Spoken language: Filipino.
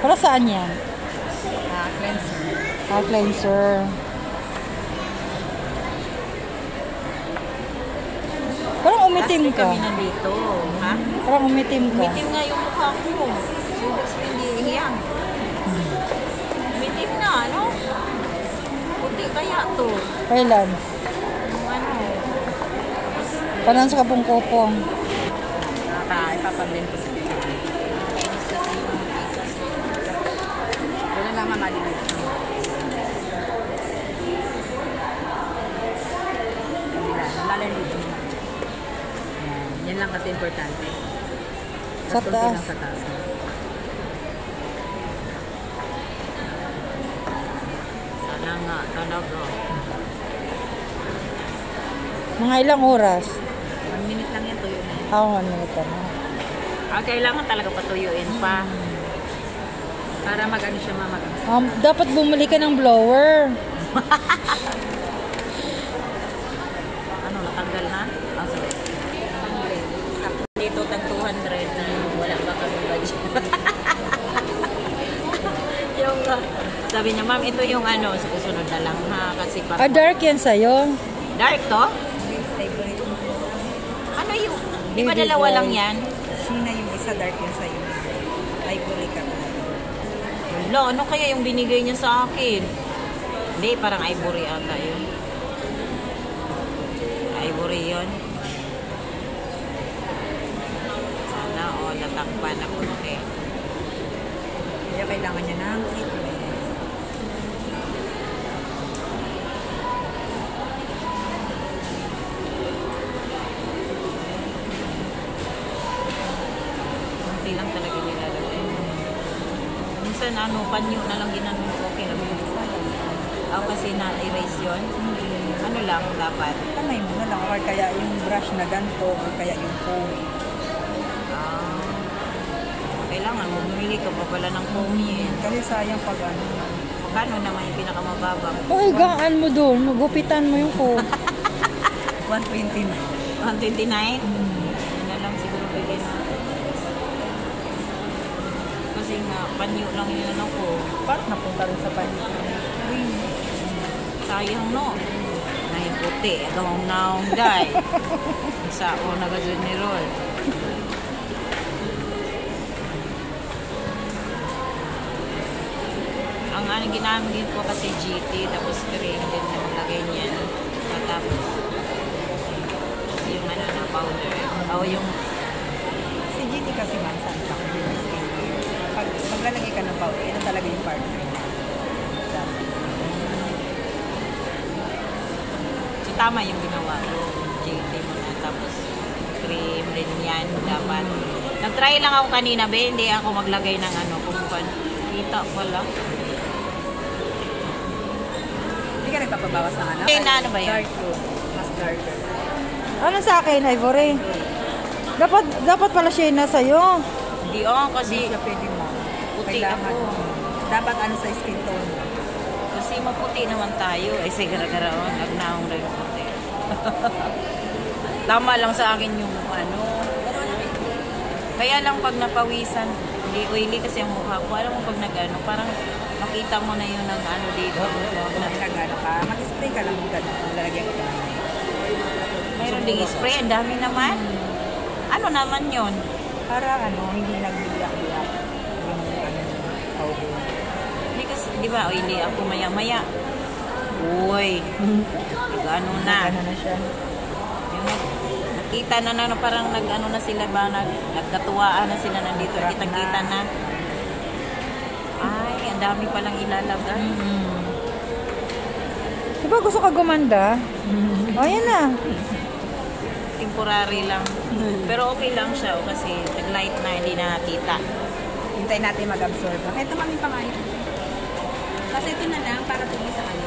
Para saan yan? Cleanser. Cleanser. Parang umitim ka. Kami nandito. Ha? Parang umitim ka. Umitim nga yung mukha ko. So, hindi hiyang. Umitim na, ano? Puti kaya to. Kailan? Yung ano. Parang sa kapong-kopong. Ipapamilin ko sa dito. Wala lang mamalin. Lalo dito. Yan lang kasi importante. Sa taas. Sa taas. Sana nga, talaga. Mga ilang oras? 1 minute lang yan, tuyo na yan. Ako, 1 minute na. Kailangan talaga patuyuin pa. Para mag-ano siya mamagang. Dapat bumili ka ng blower. Ano, natanggal na? Sorry. Dito, tag 200 na wala ba kami budget. Yung, sabi niya, ma'am, ito yung ano, susunod na lang ha, kasi parang... Dark yan sa'yo? Dark to? Ano yung... Di ba dalawa lang yan? Sheena yung isa, dark yung sa'yo. Ivory ka. Wala, ano kaya yung binigay niya sa akin? Hindi, parang ivory ata yun. Ivory yun. Sana, natakpan ako eh. Kaya kailangan niya ng treatment. Kunti lang talaga nilalagay. Minsan, panyo na lang ginanong ko. Okay lang. Kasi na-erase yun. Ano lang dapat? Kamay mo na lang. Or kaya yung brush na ganito. Or kaya yung foam. Kailangan mo, bumili ka pa pala ng foamy eh. Kasi sayang pag ano. Magkano naman yung pinakamababang? Uy, gaan mo doon. Magupitan mo yung phone. 129. 129? Yun na lang siguro bigay na. Kasi nga, panyo lang yun ako. Parang napunta rin sa panyo. Sayang no. Nahin puti, agawang naong day. Sa o nagazun ni Roll. Ang ano ginamit ko kasi GT, tapos cream din yung lagay niyan. Tapos yung ano na powder. O yung Si GT kasi man, saan pa. Pag maglalagay ka ng powder, ito talaga yung partner. so, tama yung ginawa ko. GT mo na. Tapos cream din yan dapat. Nag-try lang ako kanina, hindi ako maglagay ng ano. Kung kita pala. Hindi ka nagpapabawas ng ano? Na ano ba yun? Dark room. Mas darker. Ano sa akin, Ivory? Dapat pala siya na sa'yo. Hindi kasi Hindi siya pwede mo. puti Kailangan, ako. dapat ano sa skin tone mo. Kasi maputi naman tayo. Ay, gara-gara nagnahong rin puti. Tama lang sa akin yung ano. Kaya lang pag napawisan, hindi oily kasi ang mukha ko. Alam mo pag nag-ano, parang makita mo na yun ng ano dito. Kung nagkagano ka, mag-spray ka lang kung gano'n. Lalagyan ka lang. Mayroon ding spray. Ang dami naman. Ano naman yun? Para ano, hindi nagbiyak-biyak yung ano, powder. Hindi kasi, di ba, oily ako maya-maya. Uy. Nag-ano na. Ano na siya? Yung nakita na parang nag-ano na sila ba, nagkatuwaan na sila nandito. Kita-kita na. Ay, ang dami palang ilalagay. Di ba gusto ka gumanda? O, yan na. Temporary lang. Pero okay lang siya kasi nag-light na, hindi na nakita. Hintayin natin mag-absorb. Kahit naman yung pangayon. Kasi ito na lang para tuloy sa ano.